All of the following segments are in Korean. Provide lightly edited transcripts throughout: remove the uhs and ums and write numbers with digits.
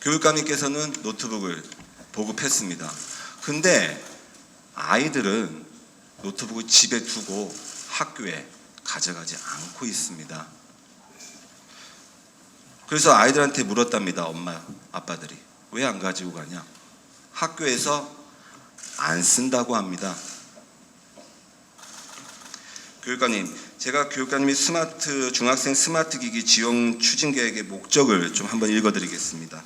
교육감님께서는 노트북을 보급했습니다. 근데 아이들은 노트북을 집에 두고 학교에 가져가지 않고 있습니다. 그래서 아이들한테 물었답니다. 엄마, 아빠들이. 왜 안 가지고 가냐? 학교에서 안 쓴다고 합니다. 교육감님, 제가 교육감님이 중학생 스마트 기기 지원 추진 계획의 목적을 좀 한번 읽어드리겠습니다.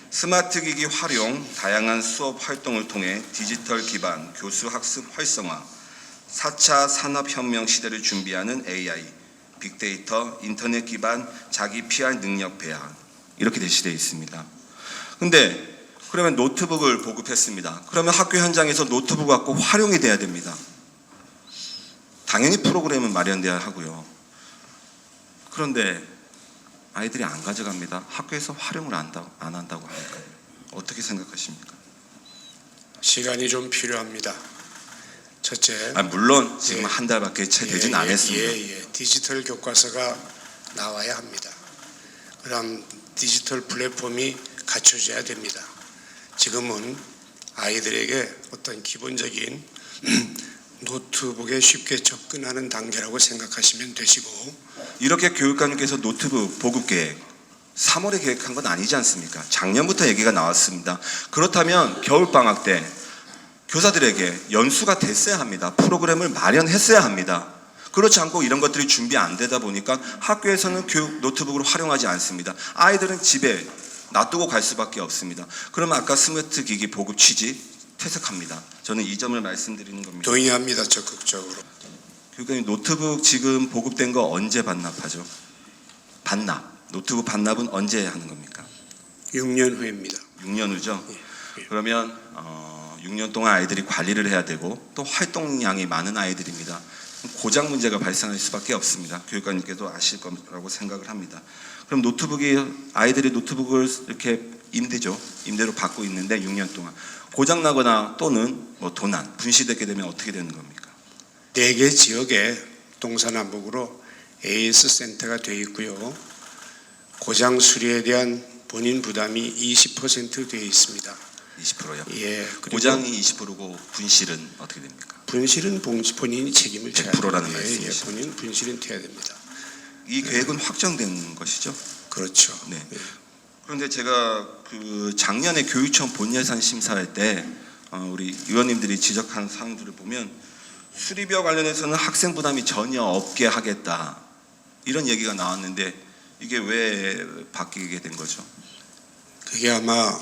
스마트 기기 활용, 다양한 수업 활동을 통해 디지털 기반 교수 학습 활성화, 4차 산업혁명 시대를 준비하는 AI, 빅데이터, 인터넷 기반 자기 PR 능력 배양, 이렇게 제시되어 있습니다. 근데 그러면 노트북을 보급했습니다. 그러면 학교 현장에서 노트북 갖고 활용이 돼야 됩니다. 당연히 프로그램은 마련돼야 하고요. 그런데 아이들이 안 가져갑니다. 학교에서 활용을 안 한다고 하니까요. 어떻게 생각하십니까? 시간이 좀 필요합니다. 첫째, 물론 지금 한 달밖에 채 되진 않았습니다. 디지털 교과서가 나와야 합니다. 그럼 디지털 플랫폼이 갖춰져야 됩니다. 지금은 아이들에게 어떤 기본적인 노트북에 쉽게 접근하는 단계라고 생각하시면 되시고, 이렇게 교육감님께서 노트북 보급 계획 3월에 계획한 건 아니지 않습니까? 작년부터 얘기가 나왔습니다. 그렇다면 겨울방학 때 교사들에게 연수가 됐어야 합니다. 프로그램을 마련했어야 합니다. 그렇지 않고 이런 것들이 준비 안 되다 보니까 학교에서는 교육 노트북을 활용하지 않습니다. 아이들은 집에 놔두고 갈 수밖에 없습니다. 그러면 아까 스마트 기기 보급 취지 퇴색합니다. 저는 이 점을 말씀드리는 겁니다. 동의합니다. 적극적으로. 교육감님, 노트북 지금 보급된 거 언제 반납하죠? 노트북 반납은 언제 하는 겁니까? 6년 후입니다. 6년 후죠? 그러면 6년 동안 아이들이 관리를 해야 되고 또 활동량이 많은 아이들입니다. 고장 문제가 발생할 수밖에 없습니다. 교육감님께도 아실 거라고 생각을 합니다. 그럼 아이들이 노트북을 이렇게 임대로 받고 있는데 6년 동안 고장 나거나 또는 도난, 분실되게 되면 어떻게 되는 겁니까? 4개 지역에 동서남북으로 AS 센터가 되어 있고요. 고장 수리에 대한 본인 부담이 20% 되어 있습니다. 20%요? 예. 고장이 20%고 분실은 어떻게 됩니까? 분실은 본인이 책임을 져야 100%라는 됩니다. 말씀이시죠? 본인 분실은 돼야 됩니다. 이 계획은 확정된 것이죠? 그렇죠. 네. 그런데 제가 작년에 교육청 본예산 심사할 때 우리 의원님들이 지적한 사항들을 보면 수리비와 관련해서는 학생 부담이 전혀 없게 하겠다, 이런 얘기가 나왔는데 이게 왜 바뀌게 된 거죠? 그게 아마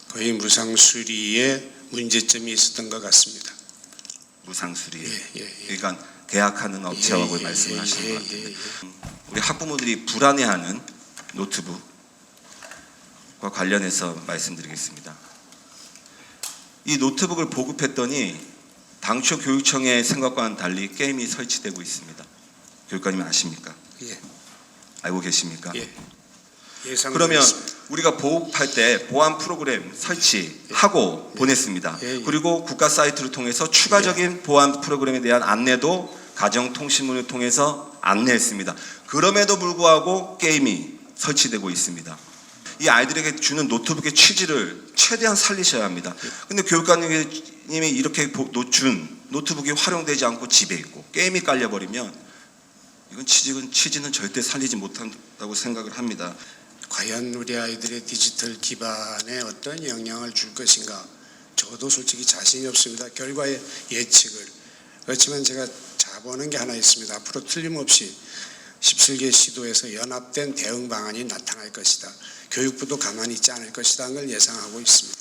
거의 무상 수리에 문제점이 있었던 것 같습니다. 무상 수리. 예. 그러니까 계약하는 업체하고 말씀을 하시는 것 같은데 우리 학부모들이 불안해하는 노트북과 관련해서 말씀드리겠습니다. 이 노트북을 보급했더니 당초 교육청의 생각과는 달리 게임이 설치되고 있습니다. 교육관님 아십니까? 예. 알고 계십니까? 예. 예상되고 그러면 있습니다. 우리가 보급할 때 보안 프로그램 설치하고 보냈습니다. 그리고 국가 사이트를 통해서 추가적인 보안 프로그램에 대한 안내도 가정통신문을 통해서 안내했습니다. 그럼에도 불구하고 게임이 설치되고 있습니다. 이 아이들에게 주는 노트북의 취지를 최대한 살리셔야 합니다. 근데 교육감님이 이렇게 준 노트북이 활용되지 않고 집에 있고 게임이 깔려버리면 이건 취지는 절대 살리지 못한다고 생각을 합니다. 과연 우리 아이들의 디지털 기반에 어떤 영향을 줄 것인가, 저도 솔직히 자신이 없습니다. 결과의 예측을. 그렇지만 제가 자보는 게 하나 있습니다. 앞으로 틀림없이 17개 시도에서 연합된 대응 방안이 나타날 것이다. 교육부도 가만히 있지 않을 것이라는 걸 예상하고 있습니다.